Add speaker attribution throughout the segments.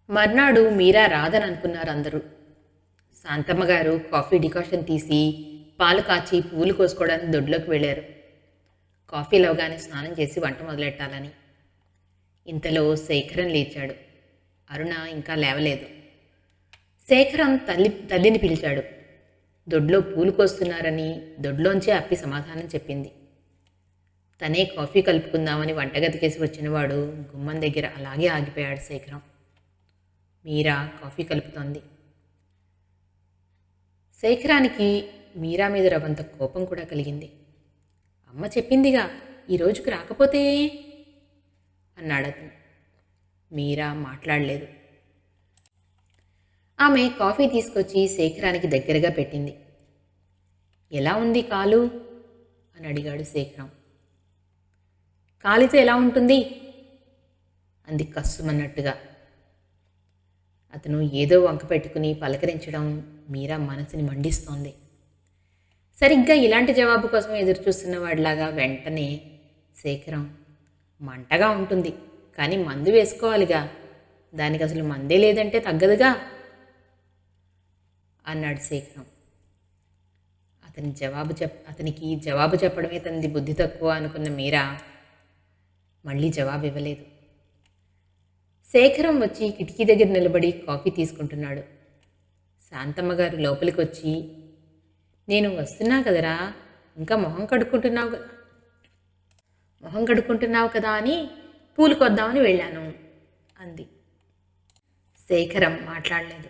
Speaker 1: మర్నాడు మీరా రాదని అనుకున్నారు అందరూ. శాంతమ్మగారు కాఫీ డికాషన్ తీసి పాలు కాచి పువ్వులు కోసుకోవడానికి దొడ్లోకి వెళ్ళారు. కాఫీ లవగానే స్నానం చేసి వంట మొదలెట్టాలని. ఇంతలో శేఖరం లేచాడు. అరుణ ఇంకా లేవలేదు. శేఖరం తల్లిని పిలిచాడు. దొడ్లో పూలు కోస్తున్నారని దొడ్లోంచే అప్పి సమాధానం చెప్పింది. తనే కాఫీ కలుపుకుందామని వంటగదికేసి వచ్చినవాడు గుమ్మం దగ్గర అలాగే ఆగిపోయాడు. శేఖరం. మీరా కాఫీ కలుపుతోంది. శేఖరానికి మీరా మీద రవంత కోపం కూడా కలిగింది. అమ్మ చెప్పిందిగా ఈ రోజుకు రాకపోతే అన్నాడతను. మీరా మాట్లాడలేదు. ఆమె కాఫీ తీసుకొచ్చి శేఖరానికి దగ్గరగా పెట్టింది. ఎలా ఉంది కాలు అని అడిగాడు శేఖరం. కాలితో ఎలా ఉంటుంది అంది కస్సుమన్నట్టుగా. అతను ఏదో వంక పెట్టుకుని పలకరించడం మీరా మనసుని మండిస్తోంది. సరిగ్గా ఇలాంటి జవాబు కోసం ఎదురుచూస్తున్న వాడిలాగా వెంటనే శేఖరం, మంటగా ఉంటుంది కానీ మందు వేసుకోవాలిగా, దానికి అసలు మందే లేదంటే తగ్గదుగా అన్నాడు శేఖరం. అతనికి జవాబు చెప్పడమే తనది బుద్ధి తక్కువ అనుకున్న మీరా మళ్ళీ జవాబు ఇవ్వలేదు. శేఖరం వచ్చి కిటికీ దగ్గర నిలబడి కాఫీ తీసుకుంటున్నాడు. శాంతమ్మగారు లోపలికి వచ్చి, నేను వస్తున్నా కదరా, ఇంకా మొహం కడుక్కుంటున్నావు కదా అని పూలు కొద్దామని వెళ్ళాను అంది. శేఖరం మాట్లాడలేదు.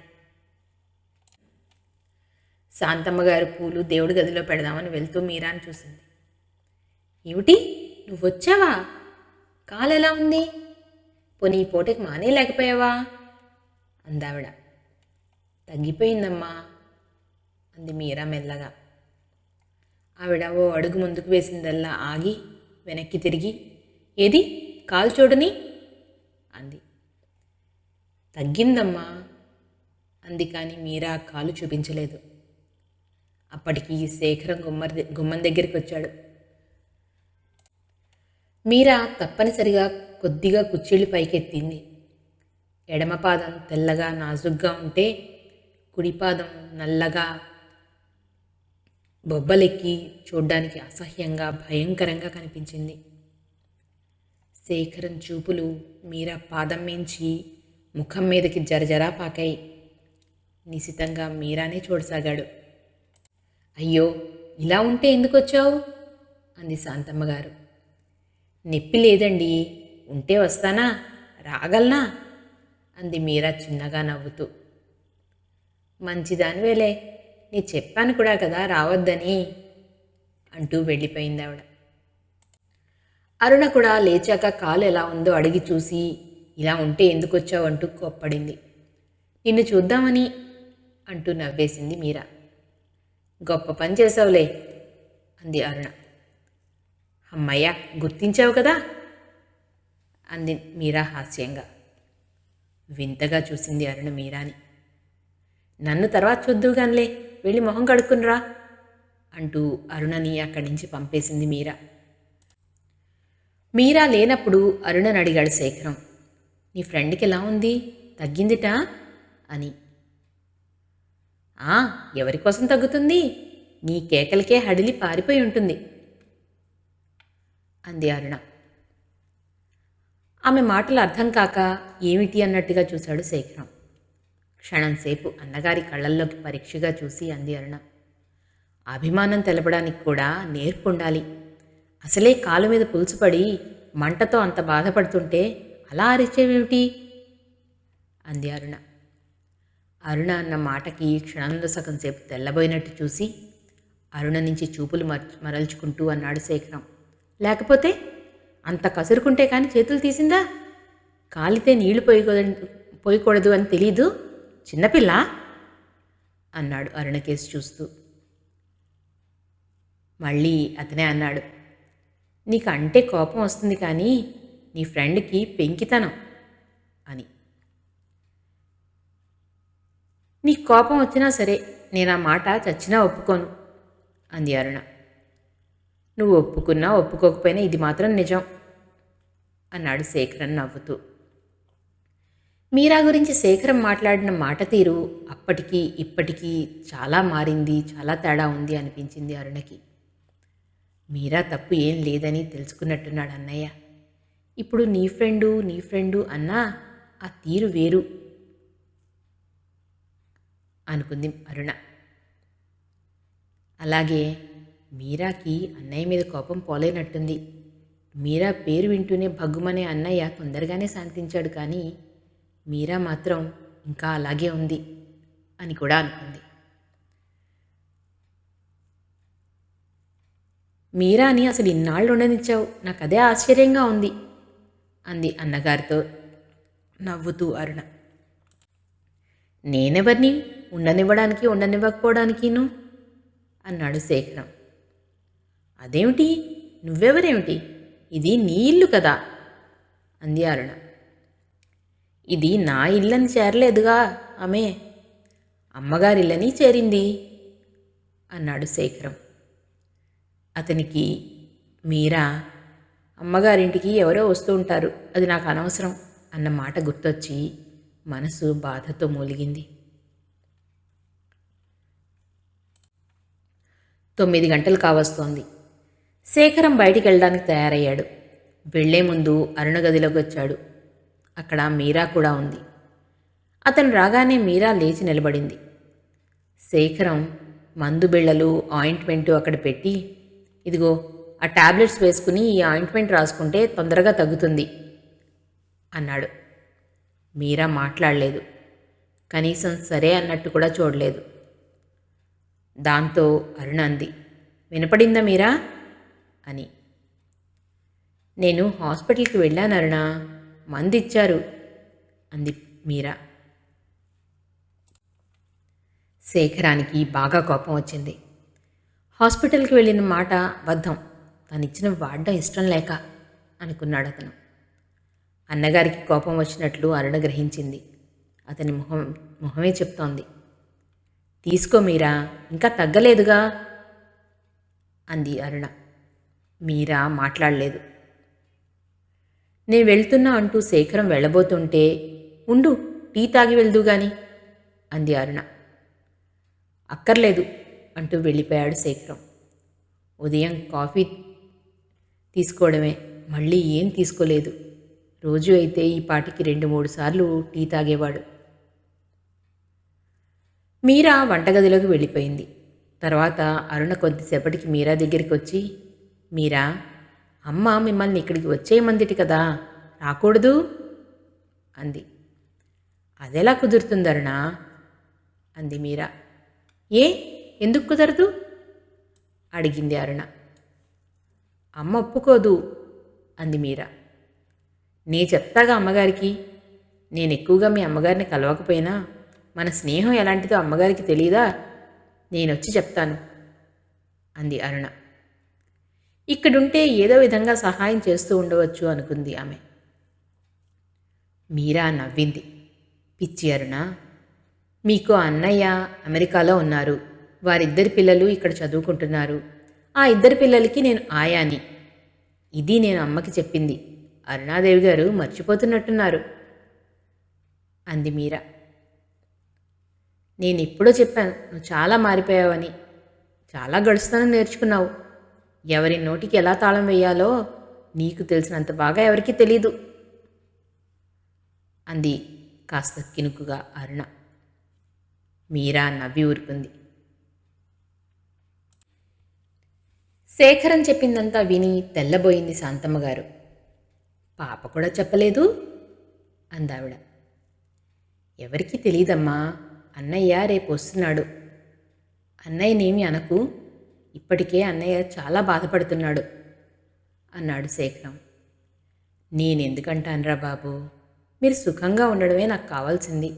Speaker 1: శాంతమ్మగారు పూలు దేవుడి గదిలో పెడదామని వెళ్తూ మీరాని చూసింది. ఏమిటి, నువ్వు వచ్చావా? కాలు ఎలా ఉంది? పోనీ ఈ పూటకి మానే లేకపోయావా అందావిడ. తగ్గిపోయిందమ్మా అంది మీరా మెల్లగా. ఆవిడ ఓ అడుగు ముందుకు వేసిందల్లా ఆగి వెనక్కి తిరిగి, ఏది కాలు చూడని అంది. తగ్గిందమ్మా అంది. కానీ మీరా కాలు చూపించలేదు. అప్పటికి శేఖరం గుమ్మం దగ్గరికి వచ్చాడు. మీరా తప్పనిసరిగా కొద్దిగా కుర్చీళ్ళు పైకెత్తింది. ఎడమపాదం తెల్లగా నాజుగ్గా ఉంటే కుడిపాదం నల్లగా బొబ్బలెక్కి చూడ్డానికి అసహ్యంగా భయంకరంగా కనిపించింది. శేఖరం చూపులు మీరా పాదం మించి ముఖం మీదకి జరజరా పాకాయి. నిశితంగా మీరానే చూడసాగాడు. అయ్యో, ఇలా ఉంటే ఎందుకు వచ్చావు అంది శాంతమ్మగారు. నొప్పి లేదండి, ఉంటే వస్తానా, రాగలనా అంది మీరా చిన్నగా నవ్వుతూ. మంచిదానివేలే, నీ చెప్పాను కూడా కదా రావద్దని అంటూ వెళ్ళిపోయింది ఆవిడ. అరుణ కూడా లేచాక కాలు ఎలా ఉందో అడిగి చూసి, ఇలా ఉంటే ఎందుకు వచ్చావు అంటూ కోప్పడింది. నిన్ను చూద్దామని అంటూ నవ్వేసింది మీరా. గొప్ప పని చేసావులే అంది అరుణ. అమ్మయ్య, గుర్తించావు కదా అంది మీరా హాస్యంగా. వింతగా చూసింది అరుణ మీరాని. నన్ను తర్వాత చూద్దువుగానిలే, వెళ్ళి మొహం కడుక్కునిరా అంటూ అరుణని అక్కడి నుంచి పంపేసింది మీరా. మీరా లేనప్పుడు అరుణని అడిగాడు శేఖరం, నీ ఫ్రెండ్కి ఎలా ఉంది, తగ్గిందిటా అని. ఎవరి కోసం తగ్గుతుంది, నీ కేకలకే హడిలి పారిపోయి ఉంటుంది అంది అరుణ. ఆమె మాటలు అర్థం కాక ఏమిటి అన్నట్టుగా చూశాడు శేఖరం. క్షణంసేపు అన్నగారి కళ్ళల్లోకి పరీక్షగా చూసి అంది అరుణ. అభిమానం తెలపడానికి కూడా నేర్పు ఉండాలి. అసలే కాలు మీద పులుసుపడి మంటతో అంత బాధపడుతుంటే అలా అరిచేవేమిటి అంది అరుణ. అరుణ అన్న మాటకి క్షణంలో సగం సేపు తెల్లబోయినట్టు చూసి అరుణ నుంచి చూపులు మరల్చుకుంటూ అన్నాడు శేఖరం. లేకపోతే అంత కసురుకుంటే కానీ చేతులు తీసిందా? కాలితే నీళ్లు పోయకూడదు అని తెలీదు, చిన్నపిల్ల అన్నాడు అరుణ కేసు చూస్తూ. మళ్ళీ అతనే అన్నాడు, నీకు అంటే కోపం వస్తుంది కానీ నీ ఫ్రెండ్కి పెంకితనం అని. నీకు కోపం వచ్చినా సరే నేను ఆ మాట చచ్చినా ఒప్పుకోను అంది అరుణ. నువ్వు ఒప్పుకున్నా ఒప్పుకోకపోయినా ఇది మాత్రం నిజం అన్నాడు శేఖరన్ నవ్వుతూ. మీరా గురించి శేఖరం మాట్లాడిన మాట తీరు అప్పటికి ఇప్పటికీ చాలా మారింది, చాలా తేడా ఉంది అనిపించింది అరుణకి. మీరా తప్పు ఏం లేదని తెలుసుకున్నట్టున్నాడు అన్నయ్య. ఇప్పుడు నీ ఫ్రెండు అన్నా ఆ తీరు వేరు అనుకుంది అరుణ. అలాగే మీరాకి అన్నయ్య మీద కోపం పోలేనట్టుంది. మీరా పేరు వింటూనే భగ్గుమనే అన్నయ్య తొందరగానే శాంతించాడు, కానీ మీరా మాత్రం ఇంకా అలాగే ఉంది అని కూడా అనుకుంది. మీరాని అసలు ఇన్నాళ్ళు ఉండనిచ్చావు, నాకు అదే ఆశ్చర్యంగా ఉంది అంది అన్నగారితో నవ్వుతూ అరుణ. నేనెవరిని ఉండనివ్వడానికి ఉండనివ్వకపోవడానికిను అన్నాడు శేఖరం. అదేమిటి, నువ్వెవరేమిటి, ఇది నీ ఇల్లు కదా అంది అరుణ. ఇది నా ఇల్లని చేరలేదుగా ఆమె, అమ్మగారిల్లని చేరింది అన్నాడు శేఖరం. అతనికి మీరా అమ్మగారింటికి ఎవరో వస్తూ ఉంటారు, అది నాకు అనవసరం అన్న మాట గుర్తొచ్చి మనసు బాధతో మూలిగింది. 9 గంటలు కావస్తోంది. శేఖరం బయటికి వెళ్ళడానికి తయారయ్యాడు. వెళ్లే ముందు అరుణ గదిలోకి వచ్చాడు. అక్కడ మీరా కూడా ఉంది. అతను రాగానే మీరా లేచి నిలబడింది. శేఖరం మందు బిళ్ళలు ఆయింట్మెంటు అక్కడ పెట్టి, ఇదిగో ఆ టాబ్లెట్స్ వేసుకుని ఈ ఆయింట్మెంట్ రాసుకుంటే తొందరగా తగ్గుతుంది అన్నాడు. మీరా మాట్లాడలేదు. కనీసం సరే అన్నట్టు కూడా చూడలేదు. దాంతో అరుణ అంది, వినపడిందా మీరా అని. నేను హాస్పిటల్కి వెళ్ళాను అరుణ, మందు ఇచ్చారు అంది మీరా. శేఖరానికి బాగా కోపం వచ్చింది. హాస్పిటల్కి వెళ్ళిన మాట అబద్ధం, తనిచ్చిన వాడడం ఇష్టం లేక అనుకున్నాడు అతను. అన్నగారికి కోపం వచ్చినట్లు అరుణ గ్రహించింది. అతని మొహమే చెప్తోంది. తీసుకో మీరా, ఇంకా తగ్గలేదుగా అంది అరుణ. మీరా మాట్లాడలేదు. నేను వెళ్తున్నా అంటూ శేఖరం వెళ్ళబోతుంటే, ఉండు టీ తాగి వెళ్దూ గాని అంది అరుణ. అక్కర్లేదు అంటూ వెళ్ళిపోయాడు శేఖరం. ఉదయం కాఫీ తీసుకోవడమే, మళ్ళీ ఏం తీసుకోలేదు. రోజు అయితే ఈ పాటికి 2-3 సార్లు టీ తాగేవాడు. మీరా వంటగదిలోకి వెళ్ళిపోయింది. తర్వాత అరుణ కొద్దిసేపటికి మీరా దగ్గరికి వచ్చి, మీరా, అమ్మ మిమ్మల్ని ఇక్కడికి వచ్చేయమందిటి కదా, రాకూడదు అంది. అదెలా కుదురుతుంది అరుణ అంది మీరా. ఏ, ఎందుకు కుదరదు అడిగింది అరుణ. అమ్మ ఒప్పుకోదు అంది మీరా. నే చెప్తాగా అమ్మగారికి. నేను ఎక్కువగా మీ అమ్మగారిని కలవకపోయినా మన స్నేహం ఎలాంటిదో అమ్మగారికి తెలీదా, నేనొచ్చి చెప్తాను అంది అరుణ. ఇక్కడుంటే ఏదో విధంగా సహాయం చేస్తూ ఉండవచ్చు అనుకుంది ఆమె. మీరా నవ్వింది. పిచ్చి అరుణ, మీకు అన్నయ్య అమెరికాలో ఉన్నారు, వారిద్దరి పిల్లలు ఇక్కడ చదువుకుంటున్నారు. ఆ 2 పిల్లలకి నేను ఆయాని. ఇది నేను అమ్మకి చెప్పింది. అరుణాదేవి గారు మర్చిపోతున్నట్టున్నారు అంది మీరా. నేనెప్పుడో చెప్పాను, నువ్వు చాలా మారిపోయావని. చాలా గడుస్తానని నేర్చుకున్నావు. ఎవరి నోటికి ఎలా తాళం వేయాలో నీకు తెలిసినంత బాగా ఎవరికీ తెలీదు అంది కాస్త కినుకుగా అరుణ. మీరా నవ్వి ఊరుకుంది. శేఖరం చెప్పిందంతా విని తెల్లబోయింది శాంతమ్మగారు. పాప కూడా చెప్పలేదు అందావిడ. ఎవరికీ తెలీదమ్మా, అన్నయ్య రేపు వస్తున్నాడు. అన్నయ్యనేమి అనకు, ఇప్పటికే అన్నయ్య చాలా బాధపడుతున్నాడు అన్నాడు శేఖరం. నేనెందుకంటానురా బాబు, మీరు సుఖంగా ఉండడమే నాకు కావాల్సింది.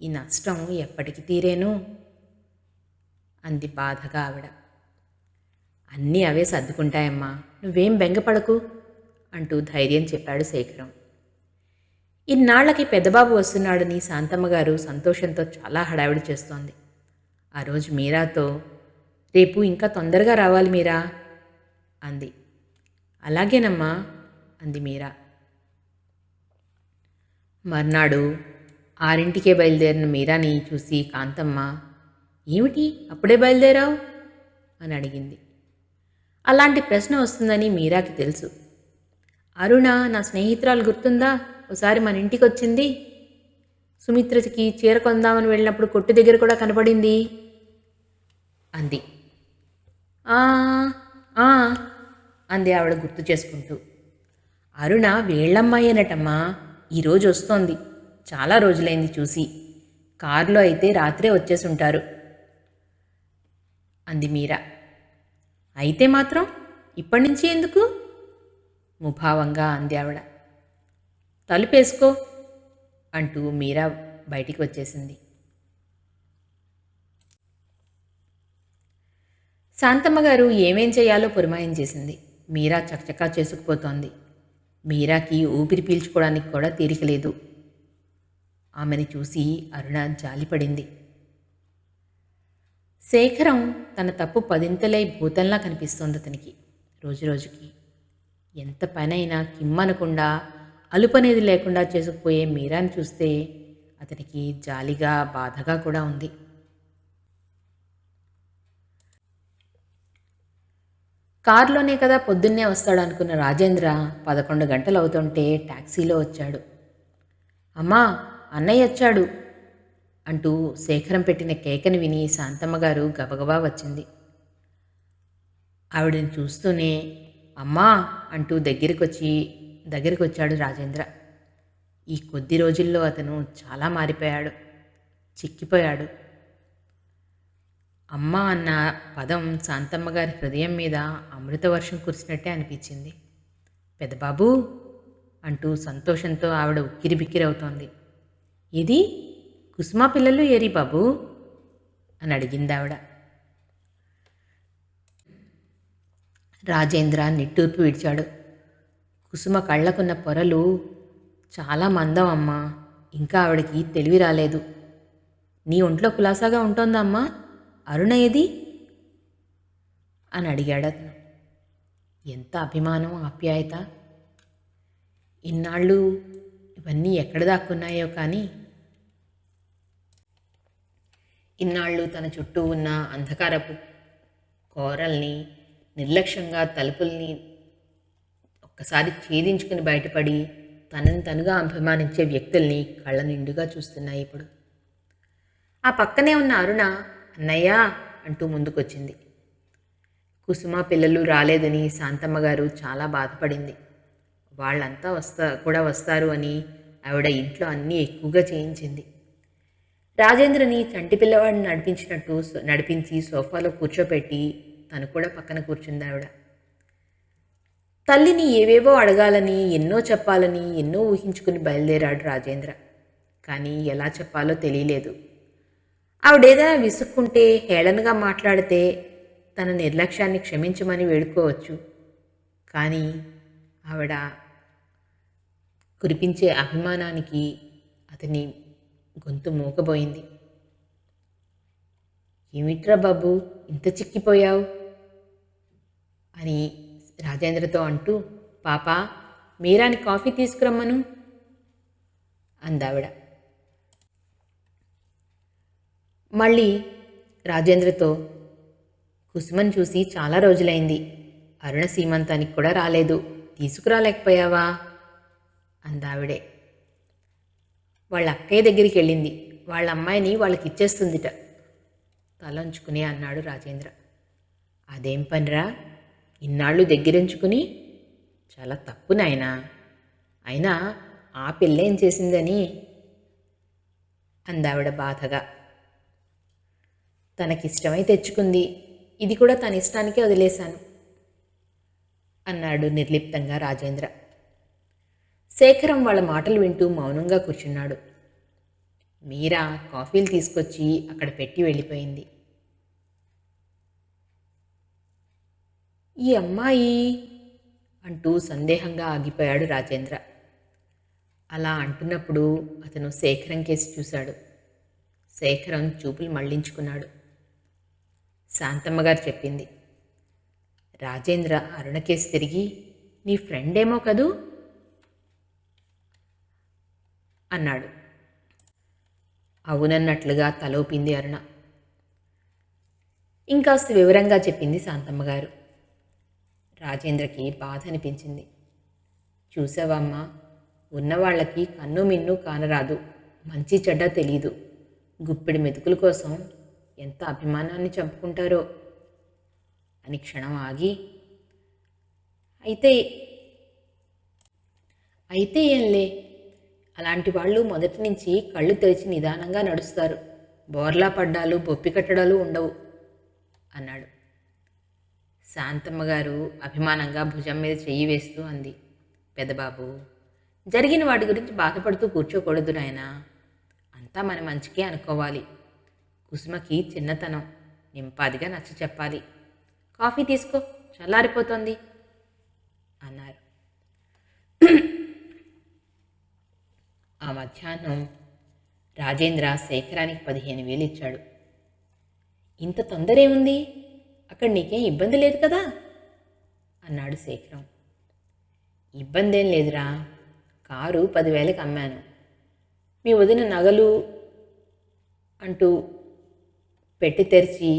Speaker 1: ఈ నష్టం ఎప్పటికి తీరేను అంది బాధగా ఆవిడ. అన్నీ అవే సర్దుకుంటాయమ్మా, నువ్వేం బెంగపడకు అంటూ ధైర్యం చెప్పాడు శేఖరం. ఇన్నాళ్లకి పెద్దబాబు వస్తున్నాడని శాంతమ్మగారు సంతోషంతో చాలా హడావిడి చేస్తోంది. ఆ రోజు మీరాతో, రేపు ఇంకా తొందరగా రావాలి మీరా అంది. అలాగేనమ్మా అంది మీరా. మర్నాడు 6ంటికే బయలుదేరిన మీరాని చూసి కాంతమ్మ, ఏమిటి అప్పుడే బయలుదేరావు అని అడిగింది. అలాంటి ప్రశ్న వస్తుందని మీరాకి తెలుసు. అరుణ నా స్నేహితురాలు గుర్తుందా, ఒకసారి మన ఇంటికి వచ్చింది, సుమిత్రకి చీర కొందామని వెళ్ళినప్పుడు కొట్టు దగ్గర కూడా కనపడింది అంది. "ఆ ఆ" అంది ఆవిడ గుర్తు చేసుకుంటూ. అరుణ వీళ్ళమ్మాయేనటమ్మా, ఈరోజు వస్తోంది, చాలా రోజులైంది చూసి, కారులో అయితే రాత్రే వచ్చేసుంటారు అంది మీరా. అయితే మాత్రం ఇప్పటి నుంచి ఎందుకు ముభావంగా అంది ఆవిడ. తలుపేసుకో అంటూ మీరా బయటికి వచ్చేసింది. శాంతమ్మ గారు ఏమేం చేయాలో పురమాయం చేసింది. మీరా చకచకా చేసుకుపోతోంది. మీరాకి ఊపిరి పీల్చుకోవడానికి కూడా తీరికలేదు. ఆమెని చూసి అరుణ జాలిపడింది. శేఖరం తన తప్పు పదింతలై భూతంలా కనిపిస్తోంది అతనికి రోజురోజుకి. ఎంత పనైనా కిమ్మనకుండా అలుపనేది లేకుండా చేసుకుపోయే మీరాని చూస్తే అతనికి జాలిగా బాధగా కూడా ఉంది. కారులోనే కదా పొద్దున్నే వస్తాడు అనుకున్న రాజేంద్ర 11 గంటలు అవుతుంటే టాక్సీలో వచ్చాడు. అమ్మా, అన్నయ్య వచ్చాడు అంటూ శేఖరం పెట్టిన కేకని విని శాంతమ్మగారు గబగబా వచ్చింది. ఆవిడని చూస్తూనే అమ్మా అంటూ దగ్గరికి వచ్చాడు రాజేంద్ర. ఈ కొద్ది రోజుల్లో అతను చాలా మారిపోయాడు, చిక్కిపోయాడు. అమ్మ అన్న పదం శాంతమ్మగారి హృదయం మీద అమృత వర్షం కురిసినట్టే అనిపించింది. పెద్దబాబు అంటూ సంతోషంతో ఆవిడ ఉక్కిరిబిక్కిరవుతోంది. ఇది కుసుమ పిల్లలు ఏరి బాబు అని అడిగింది ఆవిడ. రాజేంద్ర నిట్టూర్పు విడిచాడు. కుసుమ కళ్ళకున్న పొరలు చాలా మందం అమ్మా, ఇంకా ఆవిడకి తెలివి రాలేదు. నీ ఒంట్లో కులాసాగా ఉంటోందా అమ్మా, అరుణ ఏది అని అడిగాడు అతను. ఎంత అభిమానం, ఆప్యాయత! ఇన్నాళ్ళు ఇవన్నీ ఎక్కడ దాక్కున్నాయో కానీ ఇన్నాళ్ళు తన చుట్టూ ఉన్న అంధకారపు కోరల్ని, నిర్లక్ష్యంగా తలుపుల్ని ఒక్కసారి ఛేదించుకుని బయటపడి తనని తనుగా అభిమానించే వ్యక్తుల్ని కళ్ళ నిండుగా చూస్తున్నాయి ఇప్పుడు. ఆ పక్కనే ఉన్న అరుణ అన్నయ్య అంటూ ముందుకొచ్చింది. కుసుమ పిల్లలు రాలేదని శాంతమ్మగారు చాలా బాధపడింది. వాళ్ళంతా వస్తారు అని ఆవిడ ఇంట్లో అన్నీ ఎక్కువగా చేయించింది. రాజేంద్రని చంటి పిల్లవాడిని నడిపించి సోఫాలో కూర్చోపెట్టి తను కూడా పక్కన కూర్చుంది ఆవిడ. తల్లిని ఏవేవో అడగాలని, ఎన్నో చెప్పాలని, ఎన్నో ఊహించుకుని బయలుదేరాడు రాజేంద్ర. కానీ ఎలా చెప్పాలో తెలియలేదు. ఆవిడేదైనా విసుక్కుంటే, హేళనగా మాట్లాడితే తన నిర్లక్ష్యాన్ని క్షమించమని వేడుకోవచ్చు. కానీ ఆవిడ కురిపించే అభిమానానికి అతని గొంతు మూగబోయింది. ఏమిట్రా బాబు, ఇంత చిక్కిపోయావు అని రాజేంద్రతో అంటూ, పాపా మీరాని కాఫీ తీసుకురమ్మను అందావిడ. మళ్ళీ రాజేంద్రతో, కుసుమని చూసి చాలా రోజులైంది, అరుణ సీమంతానికి కూడా రాలేదు, తీసుకురాలేకపోయావా అందావిడే. వాళ్ళ అక్కయ్య దగ్గరికి వెళ్ళింది, వాళ్ళ అమ్మాయిని వాళ్ళకి ఇచ్చేస్తుందిట తలంచుకుని అన్నాడు రాజేంద్ర. అదేం పనిరా, ఇన్నాళ్ళు దగ్గరించుకుని, చాలా తప్పు నాయనా, అయినా ఆ పిల్లేం చేసిందని అందావిడ బాధగా. తనకిష్టమై తెచ్చుకుంది, ఇది కూడా తన ఇష్టానికే వదిలేశాను అన్నాడు నిర్లిప్తంగా రాజేంద్ర. శేఖరం వాళ్ళ మాటలు వింటూ మౌనంగా కూర్చున్నాడు. మీరా కాఫీలు తీసుకొచ్చి అక్కడ పెట్టి వెళ్ళిపోయింది. ఈ అమ్మాయి అంటూ సందేహంగా ఆగిపోయాడు రాజేంద్ర. అలా అంటున్నప్పుడు అతను శేఖరం కేసి చూశాడు. శేఖరం చూపులు మళ్లించుకున్నాడు. శాంతమ్మగారు చెప్పింది. రాజేంద్ర అరుణ కేసి తిరిగి, నీ ఫ్రెండ్ ఏమో కదూ అన్నాడు. అవునన్నట్లుగా తలోపింది అరుణ. ఇంకాస్త వివరంగా చెప్పింది శాంతమ్మగారు. రాజేంద్రకి బాధ అనిపించింది. చూసావమ్మా, ఉన్నవాళ్లకి కన్ను మిన్ను కానరాదు, మంచి చెడ్డ తెలీదు. గుప్పిడి మెతుకుల కోసం ఎంత అభిమానాన్ని చంపుకుంటారో అని క్షణం ఆగి, అయితే అయితే ఏంలే, అలాంటి వాళ్ళు మొదటి నుంచి కళ్ళు తెరిచి నిదానంగా నడుస్తారు. బోర్లా పడ్డాలు బొప్పి కట్టడాలు ఉండవు అన్నాడు. శాంతమ్మగారు అభిమానంగా భుజం మీద చెయ్యి వేస్తూ అంది. పెద్దబాబు, జరిగిన వాటి గురించి బాధపడుతూ కూర్చోకూడదు నాయనా. అంతా మన మంచికే అనుకోవాలి. కుసుమకి చిన్నతనం, నింపాదిగా నచ్చ చెప్పాలి. కాఫీ తీసుకో, చల్లారిపోతోంది అన్నారు. ఆ మధ్యాహ్నం రాజేంద్ర శేఖరానికి 15,000 ఇచ్చాడు. ఇంత తొందర ఏముంది, అక్కడ నీకేం ఇబ్బంది లేదు కదా అన్నాడు శేఖరం. ఇబ్బంది ఏం లేదురా, కారు 10,000కి అమ్మాను. మీ వదిన నగలు అంటూ పెట్టి తెరిచి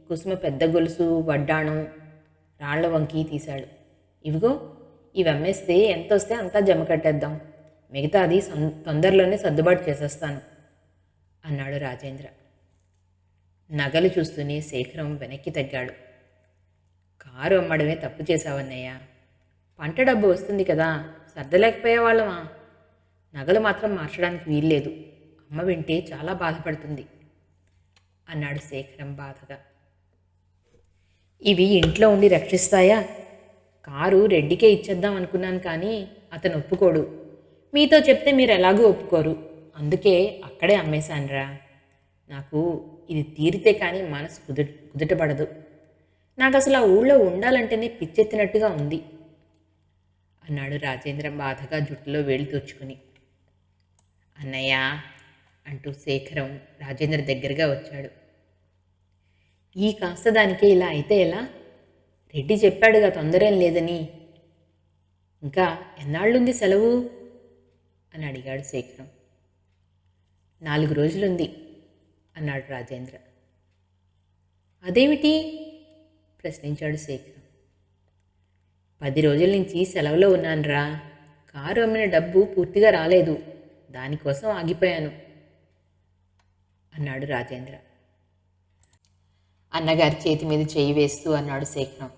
Speaker 1: కుసుమ పెద్ద గొలుసు, వడ్డాణం, రాళ్ల వంకి తీశాడు. ఇవిగో, ఇవి అమ్మేస్తే ఎంత వస్తే అంతా జమ కట్టేద్దాం, మిగతాది తొందరలోనే సర్దుబాటు చేసేస్తాను అన్నాడు రాజేంద్ర. నగలు చూస్తూనే శేఖరం వెనక్కి తగ్గాడు. కారు అమ్మడమే తప్పు చేశావన్నయ్య. పంట డబ్బు వస్తుంది కదా, సర్దలేకపోయేవాళ్ళమా? నగలు మాత్రం మార్చడానికి వీల్లేదు. అమ్మ వింటే చాలా బాధపడుతుంది అన్నాడు శేఖరం బాధగా. ఇవి ఇంట్లో ఉండి రక్షిస్తాయా? కారు రెడ్డికే ఇచ్చేద్దాం అనుకున్నాను, కానీ అతను ఒప్పుకోడు. మీతో చెప్తే మీరు ఎలాగూ ఒప్పుకోరు, అందుకే అక్కడే అమ్మేశానురా. నాకు ఇది తీరితే కానీ మనసు కుదుటపడదు. నాకు అసలు ఆ ఊళ్ళో ఉండాలంటేనే పిచ్చెత్తినట్టుగా ఉంది అన్నాడు రాజేంద్ర బాధగా జుట్టులో వేలు తోచుకుని. అన్నయ్య అంటూ శేఖరం రాజేంద్ర దగ్గరగా వచ్చాడు. ఈ కాస్త దానికే ఇలా అయితే ఎలా? రెడ్డి చెప్పాడుగా తొందరేం లేదని. ఇంకా ఎన్నాళ్ళుంది సెలవు అని అడిగాడు శేఖరం. 4 రోజులుంది అన్నాడు రాజేంద్ర. అదేమిటి ప్రశ్నించాడు శేఖరం. 10 రోజుల నుంచి సెలవులో ఉన్నానురా. కారు అమ్మిన డబ్బు పూర్తిగా రాలేదు, దానికోసం ఆగిపోయాను అన్నాడు రాజేంద్ర. అన్నగారి చేతి మీద చేయి వేస్తూ అన్నాడు శేఖరం.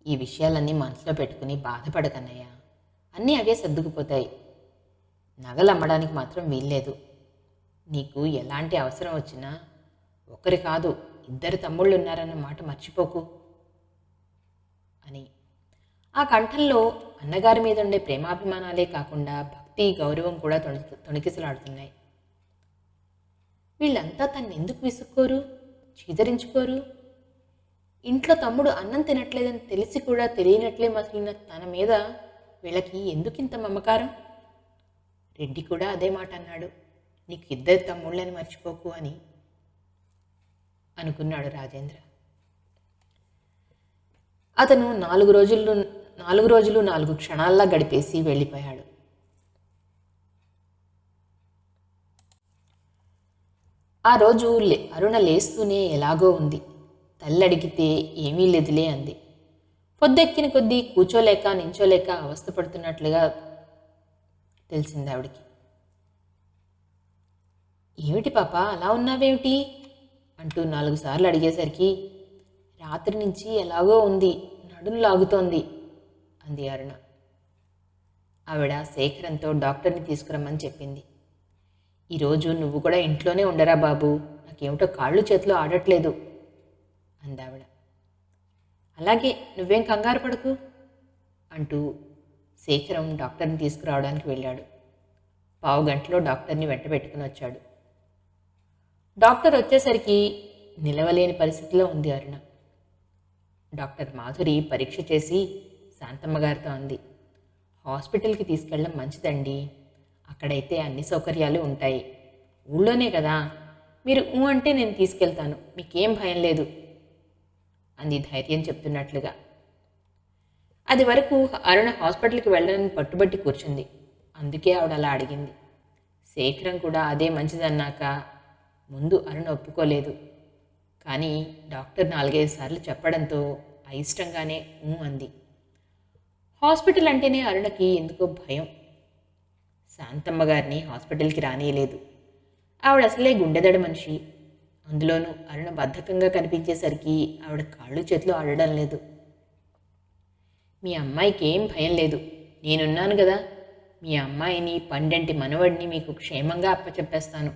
Speaker 1: ఈ విషయాలన్నీ మనసులో పెట్టుకుని బాధపడకన్నయ్య, అన్నీ అవే సర్దుకుపోతాయి. నగలు అమ్మడానికి మాత్రం వీల్లేదు. నీకు ఎలాంటి అవసరం వచ్చినా ఒకరి కాదు 2 తమ్ముళ్ళు ఉన్నారన్న మాట మర్చిపోకు అని. ఆ కంఠంలో అన్నగారి మీద ఉండే ప్రేమాభిమానాలే కాకుండా భక్తి, గౌరవం కూడా తొణికిసలాడుతున్నాయి. వీళ్ళంతా తన్నెందుకు విసుక్కోరు, చీదరించుకోరు? ఇంట్లో తమ్ముడు అన్నం తినట్లేదని తెలిసి కూడా తెలియనట్లే మసిలిన తన మీద వీళ్ళకి ఎందుకింత మమకారం? రెడ్డి కూడా అదే మాట అన్నాడు, నీకు 2 తమ్ముళ్ళని మర్చిపోకు అని అనుకున్నాడు రాజేంద్ర. అతను 4 రోజులు 4 క్షణాల్లా గడిపేసి వెళ్ళిపోయాడు. ఆ రోజు అరుణ లేస్తూనే ఎలాగో ఉంది. తల్లడిగితే ఏమీ లేదులే అంది. పొద్దెక్కిన కొద్దీ కూర్చోలేక నించోలేక అవస్థపడుతున్నట్లుగా తెలిసింది ఆవిడికి. ఏమిటి పాప అలా ఉన్నావేమిటి అంటూ 4 సార్లు అడిగేసరికి, రాత్రి నుంచి ఎలాగో ఉంది, నడుము లాగుతోంది అంది అరుణ. ఆవిడ శేఖరంతో డాక్టర్ని తీసుకురమ్మని చెప్పింది. ఈరోజు నువ్వు కూడా ఇంట్లోనే ఉండరా బాబు, నాకేమిటో కాళ్ళు చేతులు ఆడట్లేదు అందావిడ. అలాగే, నువ్వేం కంగారు పడకు అంటూ శేఖరం డాక్టర్ని తీసుకురావడానికి వెళ్ళాడు. 15 గంటలో డాక్టర్ని వెంట పెట్టుకుని వచ్చాడు. డాక్టర్ వచ్చేసరికి నిలవలేని పరిస్థితిలో ఉంది అరుణ. డాక్టర్ మాధురి పరీక్ష చేసి శాంతమ్మగారితో అంది, హాస్పిటల్కి తీసుకెళ్ళడం మంచిదండి, అక్కడైతే అన్ని సౌకర్యాలు ఉంటాయి. ఊళ్ళోనే కదా, మీరు అంటే నేను తీసుకెళ్తాను, మీకేం భయం లేదు అంది ధైర్యం చెప్తున్నట్లుగా. అది వరకు అరుణ హాస్పిటల్కి వెళ్ళడానికి పట్టుబట్టి కూర్చుంది. అందుకే ఆవిడ అలా అడిగింది. శేఖరం కూడా అదే మంచిదన్నాక ముందు అరుణ ఒప్పుకోలేదు. కానీ డాక్టర్ 4-5 సార్లు చెప్పడంతో అయిష్టంగానే అంది. హాస్పిటల్ అంటేనే అరుణకి ఎందుకో భయం. శాంతమ్మ గారిని హాస్పిటల్కి రానియలేదు. ఆవిడ అసలే గుండెదడ మనిషి. అందులోనూ అరుణ బద్ధకంగా కనిపించేసరికి ఆవిడ కాళ్ళు చేతులు ఆడడం లేదు. మీ అమ్మాయికి ఏం భయం లేదు, నేనున్నాను కదా. మీ అమ్మాయిని పండంటి మనవడిని మీకు క్షేమంగా అప్పచెప్పేస్తాను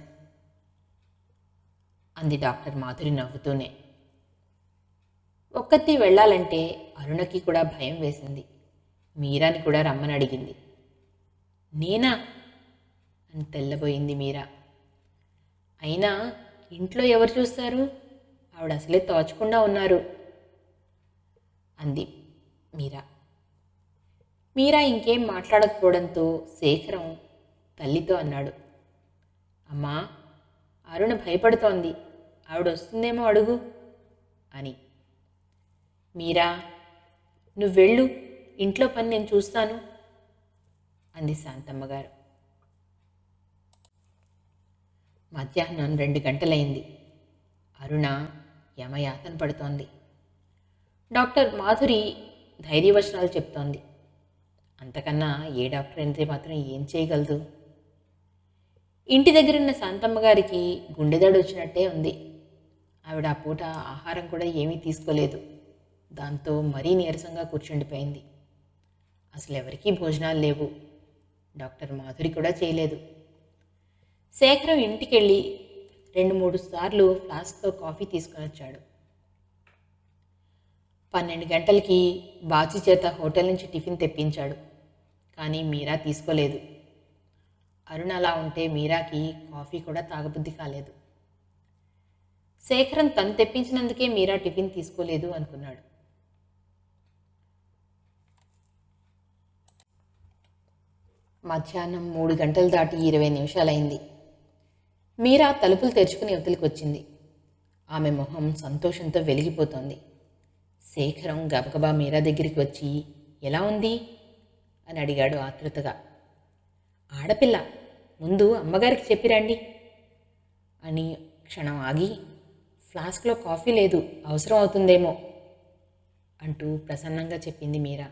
Speaker 1: అంది డాక్టర్ మాధురి నవ్వుతూనే. ఒక్కతి వెళ్ళాలంటే అరుణకి కూడా భయం వేసింది. మీరాని కూడా రమ్మని అడిగింది. నేనా అని తెల్లబోయింది మీరా. అయినా ఇంట్లో ఎవరు చూస్తారు, ఆవిడ అసలే తోచకుండా ఉన్నారు అంది మీరా. మీరా ఇంకేం మాట్లాడకపోవడంతో శేఖరం తల్లితో అన్నాడు. అమ్మా, అరుణ భయపడుతోంది, ఆవిడ వస్తుందేమో అడుగు అని. మీరా, నువ్వెళ్ళు, ఇంట్లో పని నేను చూస్తాను అంది శాంతమ్మగారు. మధ్యాహ్నం 2 గంటలైంది. అరుణ యమయాతన పడుతోంది. డాక్టర్ మాధురి ధైర్యవచనాలు చెప్తోంది. అంతకన్నా ఏ డాక్టర్ అయితే మాత్రం ఏం చేయగలదు? ఇంటి దగ్గరున్న శాంతమ్మ గారికి గుండెదడు వచ్చినట్టే ఉంది. ఆవిడ ఆ పూట ఆహారం కూడా ఏమీ తీసుకోలేదు. దాంతో మరీ నీరసంగా కూర్చుండిపోయింది. అసలు ఎవరికీ భోజనాలు లేవు. డాక్టర్ మాధురి కూడా చేయలేదు. శేఖరం ఇంటికెళ్ళి 2-3 సార్లు ఫ్లాస్క్తో కాఫీ తీసుకొని వచ్చాడు. 12 గంటలకి బాచి చేత హోటల్ నుంచి టిఫిన్ తెప్పించాడు. కానీ మీరా తీసుకోలేదు. అరుణ అలా ఉంటే మీరాకి కాఫీ కూడా తాగబుద్ధి కాలేదు. శేఖరం తను తెప్పించినందుకే మీరా టిఫిన్ తీసుకోలేదు అనుకున్నాడు. మధ్యాహ్నం 3 గంటలు దాటి 20 నిమిషాలైంది. మీరా తలుపులు తెరుచుకుని అవతలికి వచ్చింది. ఆమె మొహం సంతోషంతో వెలిగిపోతోంది. శేఖరం గబగబా మీరా దగ్గరికి వచ్చి, ఎలా ఉంది అని అడిగాడు ఆతృతగా. ఆడపిల్ల, ముందు అమ్మగారికి చెప్పిరండి అని క్షణం ఆగి, ఫ్లాస్క్లో కాఫీ లేదు, అవసరం అవుతుందేమో అంటూ ప్రసన్నంగా చెప్పింది మీరా.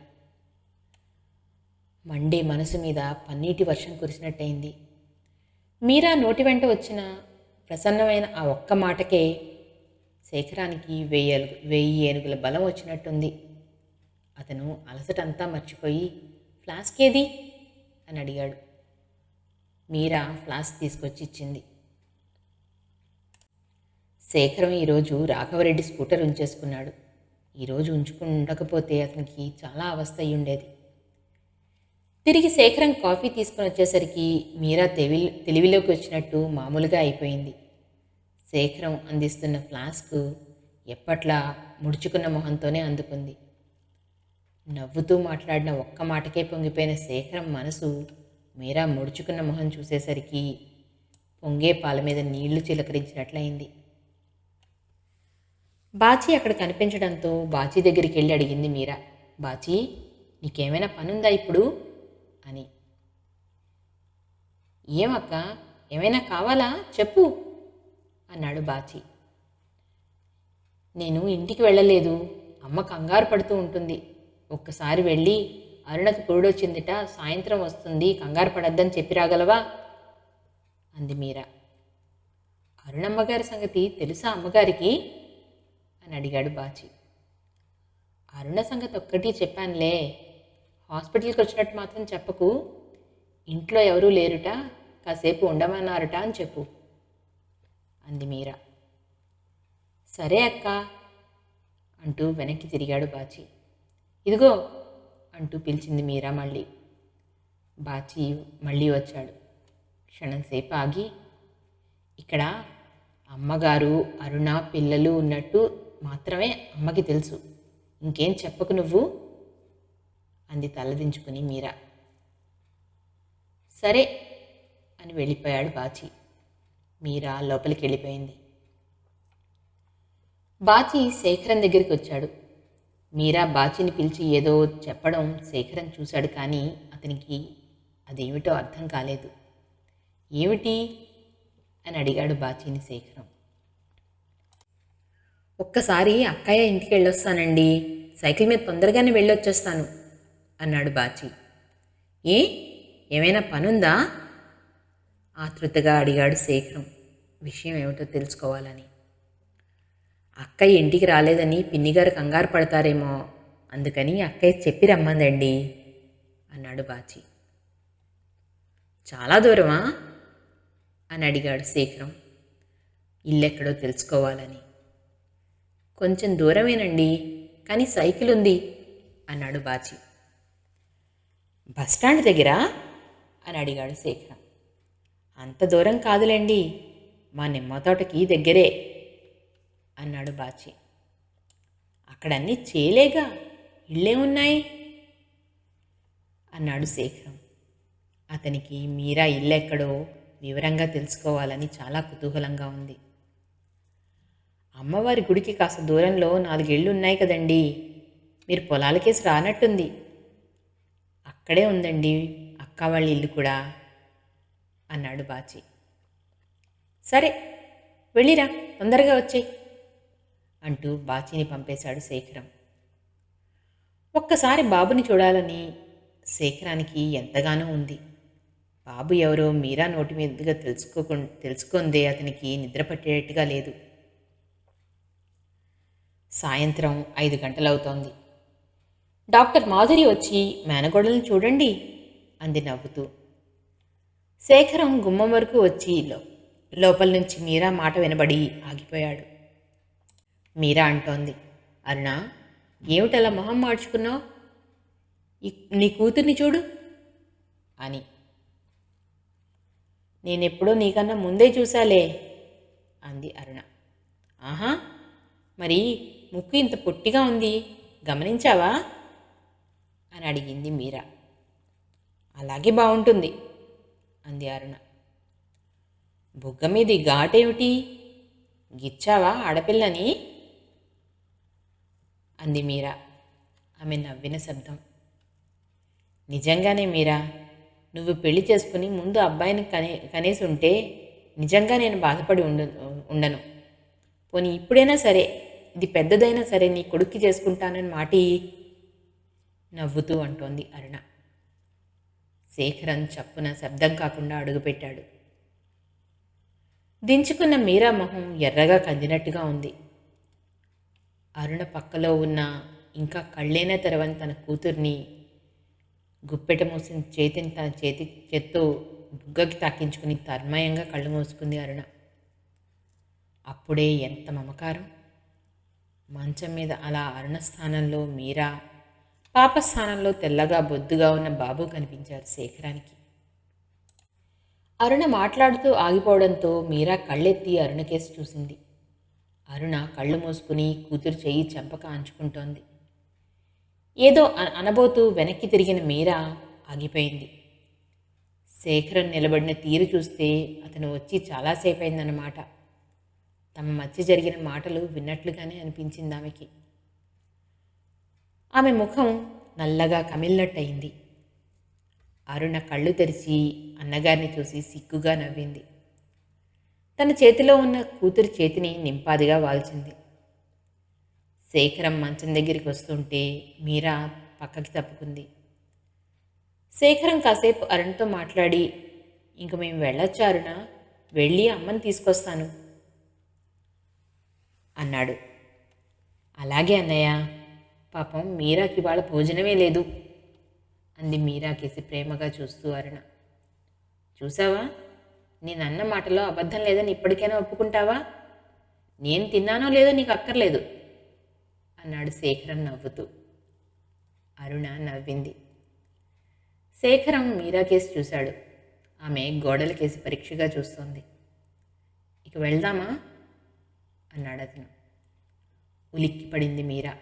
Speaker 1: మండే మనసు మీద పన్నీటి వర్షం కురిసినట్టయింది. మీరా నోటి వెంట వచ్చిన ప్రసన్నమైన ఆ ఒక్క మాటకే శేఖరానికి 1000 ఏనుగుల బలం వచ్చినట్టుంది. అతను అలసటంతా మర్చిపోయి, ఫ్లాస్క్ ఏది అని అడిగాడు. మీరా ఫ్లాస్క్ తీసుకొచ్చి ఇచ్చింది. శేఖరం ఈరోజు రాఘవరెడ్డి స్కూటర్ ఉంచేసుకున్నాడు. ఈరోజు ఉంచుకుండకపోతే అతనికి చాలా అవస్థ అయి ఉండేది. తిరిగి శేఖరం కాఫీ తీసుకుని వచ్చేసరికి మీరా తెలివిలోకి వచ్చినట్టు మామూలుగా అయిపోయింది. శేఖరం అందిస్తున్న ఫ్లాస్క్ ఎప్పట్లా ముడుచుకున్న మొహంతోనే అందుకుంది. నవ్వుతూ మాట్లాడిన ఒక్క మాటకే పొంగిపోయిన శేఖరం మనసు మీరా ముడుచుకున్న మొహం చూసేసరికి పొంగే పాల మీద నీళ్లు చిలకరించినట్లయింది. బాచి అక్కడ కనిపించడంతో బాచి దగ్గరికి వెళ్ళి అడిగింది మీరా. బాచి, నీకేమైనా పనుందా ఇప్పుడు అని. ఏమక్క, ఏమైనా కావాలా చెప్పు అన్నాడు బాచి. నేను ఇంటికి వెళ్ళలేదు, అమ్మ కంగారు పడుతూ ఉంటుంది. ఒక్కసారి వెళ్ళి అరుణకి పురుడొచ్చిందిట, సాయంత్రం వస్తుంది, కంగారు పడద్దని చెప్పి రాగలవా అంది మీరా. అరుణమ్మగారి సంగతి తెలుసా అమ్మగారికి అని అడిగాడు బాచి. అరుణ సంగతి ఒక్కటి చెప్పానులే, హాస్పిటల్కి వచ్చినట్టు మాత్రం చెప్పకు. ఇంట్లో ఎవరూ లేరుట, కాసేపు ఉండమన్నారట అని చెప్పు అంది మీరా. సరే అక్క అంటూ వెనక్కి తిరిగాడు బాచి. ఇదిగో అంటూ పిలిచింది మీరా మళ్ళీ. బాచి మళ్ళీ వచ్చాడు. క్షణంసేపు ఆగి, ఇక్కడ అమ్మగారు, అరుణ, పిల్లలు ఉన్నట్టు మాత్రమే అమ్మకి తెలుసు, ఇంకేం చెప్పకు నువ్వు అంది తలదించుకుని మీరా. సరే అని వెళ్ళిపోయాడు బాచి. మీరా లోపలికి వెళ్ళిపోయింది. బాచి శేఖరం దగ్గరికి వచ్చాడు. మీరా బాచిని పిలిచి ఏదో చెప్పడం శేఖరం చూశాడు, కానీ అతనికి అదేమిటో అర్థం కాలేదు. ఏమిటి అని అడిగాడు బాచీని శేఖరం. ఒక్కసారి అక్కయ్య ఇంటికి వెళ్ళొస్తానండి, సైకిల్ మీద తొందరగానే వెళ్ళొచ్చేస్తాను అన్నాడు బాచీ. ఏ, ఏమైనా పనుందా? ఆతృతగా అడిగాడు శేఖరం, విషయం ఏమిటో తెలుసుకోవాలని. అక్కయ్య ఇంటికి రాలేదని పిన్నిగారు కంగారు పడతారేమో, అందుకని అక్కయ్య చెప్పి రమ్మందండి అన్నాడు బాచీ. చాలా దూరమా అని అడిగాడు శేఖరం, ఇల్లెక్కడో తెలుసుకోవాలని. కొంచెం దూరమేనండి, కానీ సైకిల్ ఉంది అన్నాడు బాచీ. బస్టాండ్ దగ్గర అని అడిగాడు శేఖరం. అంత దూరం కాదులేండి, మా నిమ్మ తోటకి దగ్గరే అన్నాడు బాచీ. అక్కడన్నీ చేలేగా, ఇళ్ళే ఉన్నాయి అన్నాడు శేఖరం. అతనికి మీరా ఇల్లెక్కడో వివరంగా తెలుసుకోవాలని చాలా కుతూహలంగా ఉంది. అమ్మవారి గుడికి కాస్త దూరంలో 4 ఇళ్ళు ఉన్నాయి కదండి, మీరు పొలాలకేసి రానట్టుంది. అక్కడే ఉందండి అక్క వాళ్ళ ఇల్లు కూడా అన్నాడు బాచీ. సరే వెళ్ళిరా, తొందరగా వచ్చేయి అంటూ బాచీని పంపేశాడు శేఖరం. ఒక్కసారి బాబుని చూడాలని శేఖరానికి ఎంతగానో ఉంది. బాబు ఎవరో మీరా నోటి మీదుగా తెలుసుకుందే అతనికి నిద్ర పట్టేటట్టుగా లేదు. సాయంత్రం 5 గంటలవుతోంది. డాక్టర్ మాధురి వచ్చి మేనగోడలను చూడండి అంది నవ్వుతూ. శేఖరం గుమ్మం వరకు వచ్చి లోపల నుంచి మీరా మాట వినబడి ఆగిపోయాడు. మీరా అంటోంది, అరుణా, ఏమిటలా మొహం మార్చుకున్నావు? నీ కూతుర్ని చూడు అని. నేనెప్పుడో నీకన్నా ముందే చూశాలే అంది అరుణ. ఆహా, మరి ముక్కు ఇంత పొట్టిగా ఉంది, గమనించావా అని అడిగింది మీరా. అలాగే బాగుంటుంది అంది అరుణ. బుగ్గ మీది ఘాటేమిటి, గిచ్చావా ఆడపిల్లని అంది మీరా. ఆమె నవ్విన శబ్దం. నిజంగానే మీరా, నువ్వు పెళ్లి చేసుకుని ముందు అబ్బాయిని కనేసి ఉంటే నిజంగా నేను బాధపడి ఉండను. పోనీ ఇప్పుడైనా సరే, ఇది పెద్దదైనా సరే నీ కొడుక్కి చేసుకుంటానని మాటి నవ్వుతూ అంటోంది అరుణ. శేఖరన్ చప్పున శబ్దం కాకుండా అడుగుపెట్టాడు. దించుకున్న మీరా మొహం ఎర్రగా కందినట్టుగా ఉంది. అరుణ పక్కలో ఉన్న ఇంకా కళ్ళైనా తెరవని తన కూతుర్ని గుప్పెట మూసిన చేతిని తన చేత్తో బుగ్గకి తాకించుకుని తన్మయంగా కళ్ళు మూసుకుంది అరుణ. అప్పుడే ఎంత మమకారం! మంచం మీద అలా అరుణ స్థానంలో మీరా, పాప స్థానంలో తెల్లగా బొద్దుగా ఉన్న బాబు కనిపించారు శేఖరానికి. అరుణ మాట్లాడుతూ ఆగిపోవడంతో మీరా కళ్ళెత్తి అరుణకేసి చూసింది. అరుణ కళ్ళు మూసుకుని కూతురు చెయ్యి చెంపక అంచుకుంటోంది. ఏదో అనబోతూ వెనక్కి తిరిగిన మీరా ఆగిపోయింది. శేఖరన్ నిలబడిన తీరు చూస్తే అతను వచ్చి చాలాసేపు అయిందన్నమాట. తమ మధ్య జరిగిన మాటలు విన్నట్లుగానే అనిపించింది ఆమెకి. ఆమె ముఖం నల్లగా కమిలినట్టయింది. అరుణ కళ్ళు తెరిచి అన్నగారిని చూసి సిగ్గుగా నవ్వింది. తన చేతిలో ఉన్న కూతురి చేతిని నింపాదిగా వాల్చింది. శేఖరం మంచం దగ్గరికి వస్తుంటే మీరా పక్కకి తప్పుకుంది. శేఖరం కాసేపు అరుణతో మాట్లాడి, ఇంక మేము వెళ్ళొచ్చు అరుణ, వెళ్ళి అమ్మని తీసుకొస్తాను అన్నాడు. అలాగే అన్నయ్య, పాపం మీరాకి వాళ్ళ భోజనమే లేదు అంది మీరాకేసి ప్రేమగా చూస్తూ అరుణ. చూసావా, నేనన్న మాటలో అబద్ధం లేదని ఇప్పటికైనా ఒప్పుకుంటావా? నేను తిన్నానో లేదో నీకు అక్కర్లేదు అన్నాడు శేఖరం నవ్వుతూ. అరుణ నవ్వింది. శేఖరం మీరాకేసి చూశాడు. ఆమె గోడలకేసి పరీక్షగా చూస్తోంది. ఇక వెళ్దామా అన్నాడు అతను. ఉలిక్కి పడింది మీరా.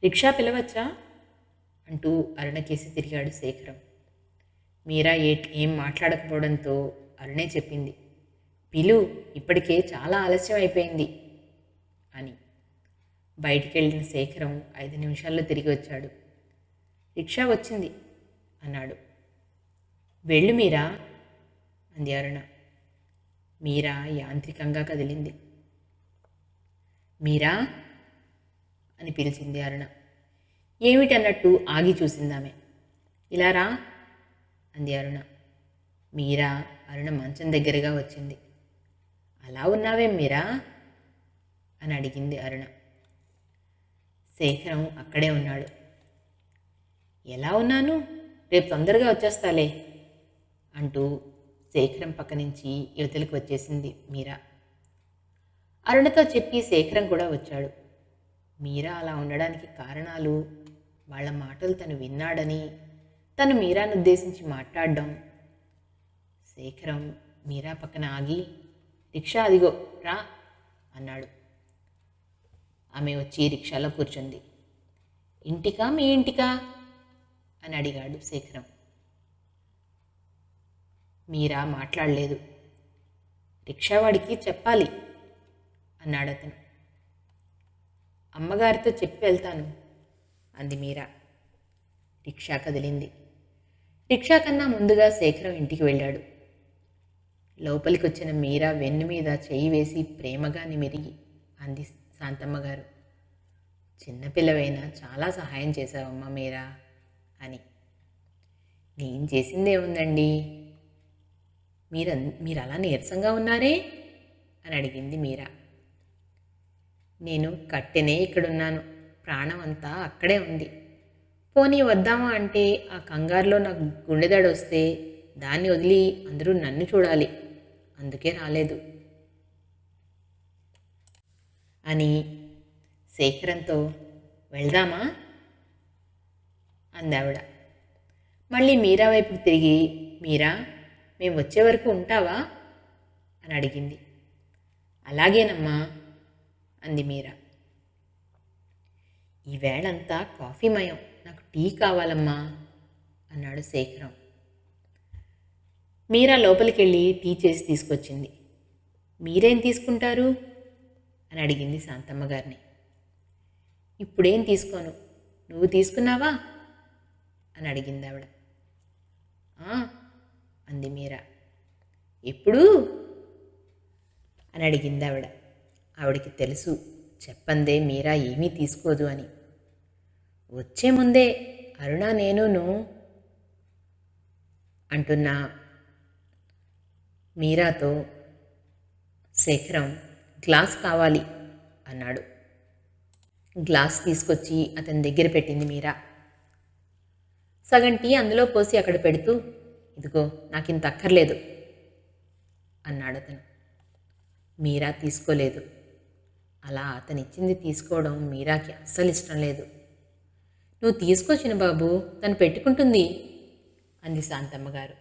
Speaker 1: రిక్షా పిలవచ్చా అంటూ అరుణకేసి తిరిగాడు శేఖరం. మీరా ఏం మాట్లాడకపోవడంతో అరుణే చెప్పింది, పిలు, ఇప్పటికే చాలా ఆలస్యం అయిపోయింది అని. బయటికి వెళ్ళిన శేఖరం 5 నిమిషాల్లో తిరిగి వచ్చాడు. రిక్షా వచ్చింది అన్నాడు. వెళ్ళు మీరా అంది అరుణ. మీరా యాంత్రికంగా కదిలింది. మీరా అని పిలిచింది అరుణ. ఏమిటన్నట్టు ఆగి చూసిందామె. ఇలా రా అంది అరుణ. మీరా అరుణ మంచం దగ్గరగా వచ్చింది. అలా ఉన్నావేం మీరా అని అడిగింది అరుణ. శేఖరం అక్కడే ఉన్నాడు. ఎలా ఉన్నాను, రేపు తొందరగా వచ్చేస్తాలే అంటూ శేఖరం పక్క నుంచి యువతలకు వచ్చేసింది మీరా. అరుణతో చెప్పి శేఖరం కూడా వచ్చాడు. మీరా అలా ఉండడానికి కారణాలు, వాళ్ళ మాటలు తను విన్నాడని, తను మీరాను ఉద్దేశించి మాట్లాడడం. శేఖరం మీరా పక్కన ఆగి, రిక్షా అదిగో రా అన్నాడు. ఆమె వచ్చి రిక్షాలో కూర్చుంది. ఇంటికా మీ ఇంటికా అని అడిగాడు శేఖరం. మీరా మాట్లాడలేదు. రిక్షావాడికి చెప్పాలి అన్నాడు అతను. అమ్మగారితో చెప్పి వెళ్తాను అంది మీరా. రిక్షా కదిలింది. రిక్షా కన్నా ముందుగా శేఖరం ఇంటికి వెళ్ళాడు. లోపలికి వచ్చిన మీరా వెన్ను మీద చేయి వేసి ప్రేమగా నిమిరి అంది శాంతమ్మ గారు. చిన్నపిల్లవైనా చాలా సహాయం చేశావమ్మా మీరా అని. నేను చేసిందేముందండి, మీరు అలా నీరసంగా ఉన్నారే అని అడిగింది మీరా. నేను కట్టెనే ఇక్కడున్నాను, ప్రాణం అంతా అక్కడే ఉంది. పోనీ వద్దామా అంటే ఆ కంగారులో నాకు గుండెదడ వస్తే దాన్ని వదిలి అందరూ నన్ను చూడాలి, అందుకే రాలేదు అని శేఖరంతో వెళ్దామా అందావిడ. మళ్ళీ మీరా వైపుకు తిరిగి, మీరా మేము వచ్చే వరకు ఉంటావా అని అడిగింది. అలాగేనమ్మా అంది మీరా. ఈవేళంతా కాఫీమయం, నాకు టీ కావాలమ్మా అన్నాడు శేఖరం. మీరా లోపలికి వెళ్ళి టీ చేసి తీసుకొచ్చింది. మీరేం తీసుకుంటారు అని అడిగింది శాంతమ్మ గారిని. ఇప్పుడేం తీసుకోను, నువ్వు తీసుకున్నావా అని అడిగింది ఆవిడ. అంది మీరా. ఎప్పుడు అని అడిగింది ఆవిడ. ఆవిడికి తెలుసు చెప్పందే మీరా ఏమీ తీసుకోదు అని. వచ్చే ముందే అరుణ నేనును అంటున్నా మీరాతో శేఖరం గ్లాస్ కావాలి అన్నాడు. గ్లాస్ తీసుకొచ్చి అతని దగ్గర పెట్టింది మీరా. సగం టీ అందులో పోసి అక్కడ పెడుతూ, ఇదిగో నాకింత అక్కర్లేదు అన్నాడు అతను. మీరా తీసుకోలేదు. అలా అతనిచ్చింది తీసుకోవడం మీరాకి అస్సలు ఇష్టం లేదు. నువ్వు తీసుకొచ్చిన బాబు, తను పెట్టుకుంటుంది అంది శాంతమ్మ గారు.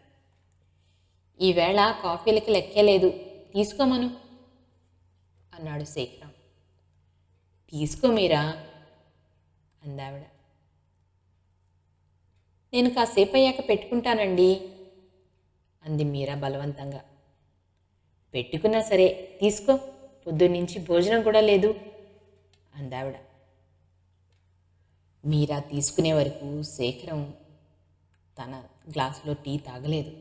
Speaker 1: ఈవేళ కాఫీలకి లెక్కేలేదు, తీసుకోమను అన్నాడు శేఖరం. తీసుకో మీరా అందావిడ. నేను కాసేపు అయ్యాక పెట్టుకుంటానండి అంది మీరా బలవంతంగా. పెట్టుకున్నా సరే తీసుకో, పొద్దున్నుంచి భోజనం కూడా లేదు అందావిడ. మీరా తీసుకునే వరకు శేఖరం తన గ్లాసులో టీ తాగలేదు.